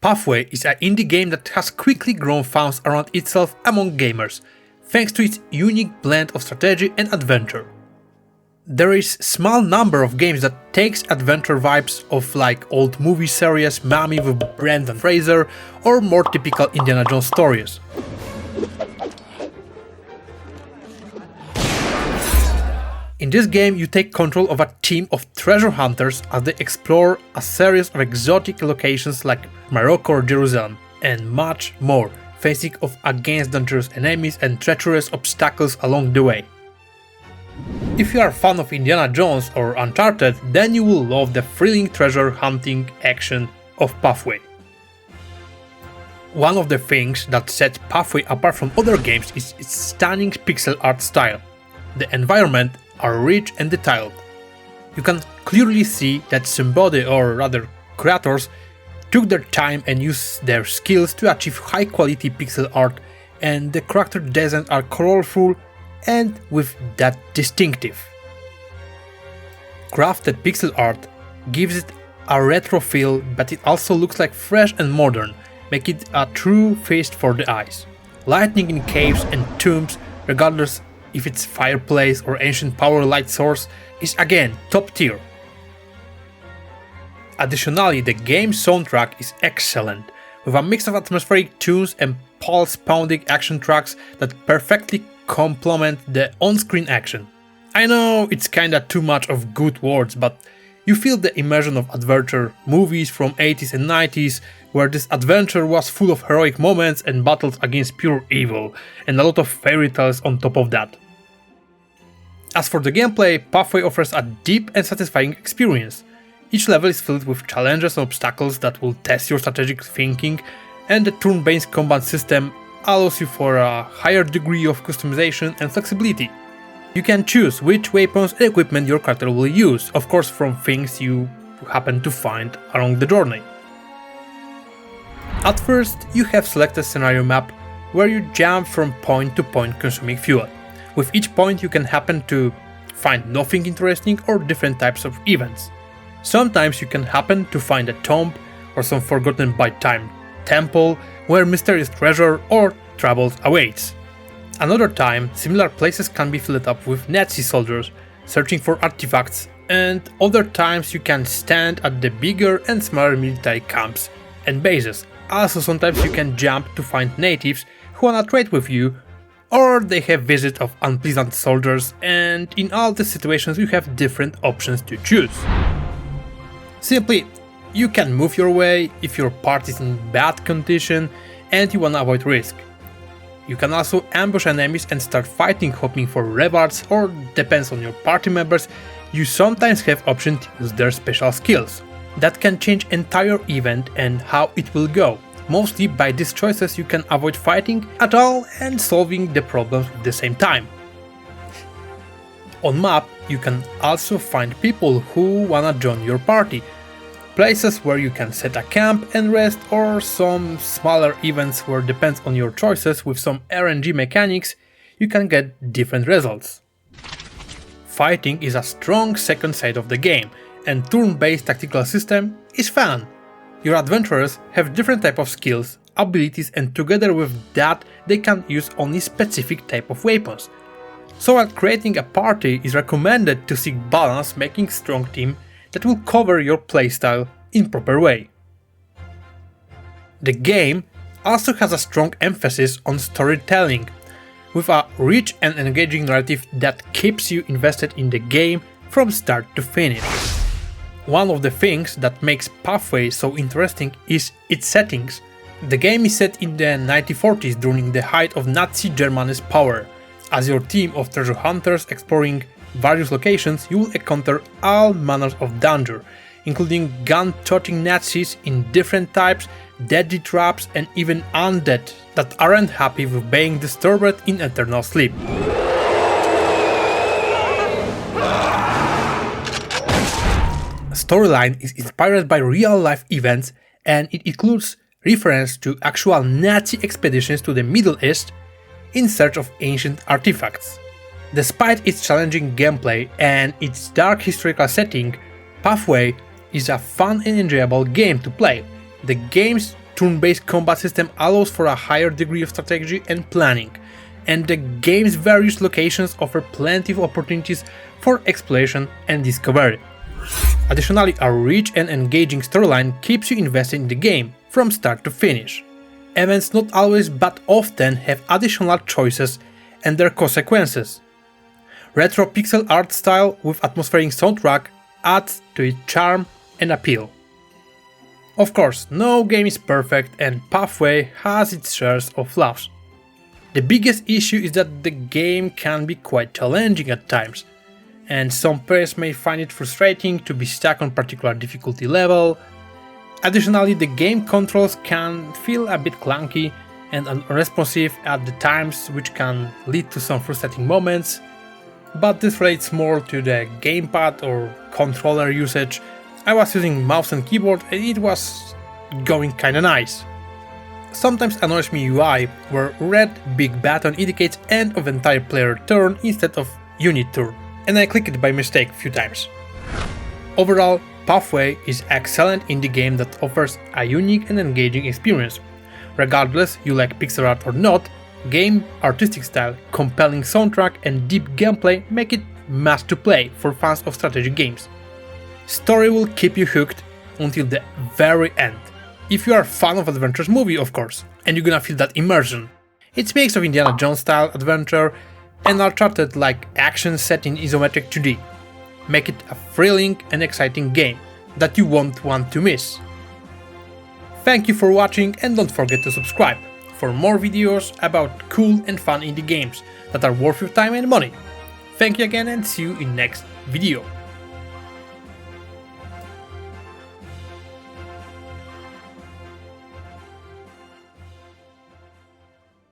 Pathway is an indie game that has quickly grown fans around itself among gamers, thanks to its unique blend of strategy and adventure. There is a small number of games that takes adventure vibes of like old movie series Mummy with Brendan Fraser or more typical Indiana Jones stories. In this game, you take control of a team of treasure hunters as they explore a series of exotic locations like Morocco or Jerusalem, and much more, facing off against dangerous enemies and treacherous obstacles along the way. If you are a fan of Indiana Jones or Uncharted, then you will love the thrilling treasure hunting action of Pathway. One of the things that sets Pathway apart from other games is its stunning pixel art style. The environment are rich and detailed. You can clearly see that somebody, or rather creators, took their time and used their skills to achieve high quality pixel art, and the character designs are colorful and with that distinctive. Crafted pixel art gives it a retro feel, but it also looks like fresh and modern, making it a true feast for the eyes. Lighting in caves and tombs, regardless if it's fireplace or ancient power light source, is again top tier. Additionally, the game's soundtrack is excellent, with a mix of atmospheric tunes and pulse-pounding action tracks that perfectly complement the on-screen action. I know it's kinda too much of good words, but you feel the immersion of adventure movies from 80s and 90s, where this adventure was full of heroic moments and battles against pure evil, and a lot of fairy tales on top of that. As for the gameplay, Pathway offers a deep and satisfying experience. Each level is filled with challenges and obstacles that will test your strategic thinking, and the turn-based combat system allows you for a higher degree of customization and flexibility. You can choose which weapons and equipment your character will use, of course from things you happen to find along the journey. At first, you have selected a scenario map where you jump from point to point consuming fuel. With each point you can happen to find nothing interesting or different types of events. Sometimes you can happen to find a tomb or some forgotten by time temple where mysterious treasure or trouble awaits. Another time, similar places can be filled up with Nazi soldiers searching for artifacts, and other times you can stand at the bigger and smaller military camps and bases. Also sometimes you can jump to find natives who wanna trade with you, or they have visit of unpleasant soldiers, and in all the situations you have different options to choose. Simply, you can move your way if your party is in bad condition and you wanna avoid risk. You can also ambush enemies and start fighting, hoping for rewards, or depends on your party members, you sometimes have option to use their special skills. That can change entire event and how it will go. Mostly by these choices you can avoid fighting at all and solving the problems at the same time. On map you can also find people who wanna join your party, places where you can set a camp and rest, or some smaller events where depends on your choices with some RNG mechanics you can get different results. Fighting is a strong second side of the game, and turn-based tactical system is fun. Your adventurers have different type of skills, abilities, and together with that they can use only specific type of weapons. So while creating a party is recommended to seek balance, making strong team that will cover your playstyle in proper way. The game also has a strong emphasis on storytelling, with a rich and engaging narrative that keeps you invested in the game from start to finish. One of the things that makes Pathway so interesting is its settings. The game is set in the 1940s during the height of Nazi Germany's power. As your team of treasure hunters exploring various locations, you will encounter all manners of danger, including gun-toting Nazis in different types, deadly traps, and even undead that aren't happy with being disturbed in eternal sleep. Storyline is inspired by real-life events, and it includes reference to actual Nazi expeditions to the Middle East in search of ancient artifacts. Despite its challenging gameplay and its dark historical setting, Pathway is a fun and enjoyable game to play. The game's turn-based combat system allows for a higher degree of strategy and planning, and the game's various locations offer plenty of opportunities for exploration and discovery. Additionally, a rich and engaging storyline keeps you invested in the game from start to finish. Events not always but often have additional choices and their consequences. Retro pixel art style with atmospheric soundtrack adds to its charm and appeal. Of course, no game is perfect and Pathway has its shares of flaws. The biggest issue is that the game can be quite challenging at times, and some players may find it frustrating to be stuck on a particular difficulty level. Additionally, the game controls can feel a bit clunky and unresponsive at the times, which can lead to some frustrating moments, but this relates more to the gamepad or controller usage. I was using mouse and keyboard and it was going kinda nice. Sometimes annoys me UI, where red big button indicates end of entire player turn instead of unit turn, and I clicked it by mistake a few times. Overall, Pathway is excellent indie game that offers a unique and engaging experience. Regardless you like pixel art or not, game artistic style, compelling soundtrack and deep gameplay make it must to play for fans of strategy games. Story will keep you hooked until the very end. If you are a fan of adventure movie, of course, and you're gonna feel that immersion. It's a mix of Indiana Jones style adventure and Uncharted-like action set in isometric 2D. Make it a thrilling and exciting game that you won't want to miss. Thank you for watching and don't forget to subscribe for more videos about cool and fun indie games that are worth your time and money. Thank you again and see you in next video.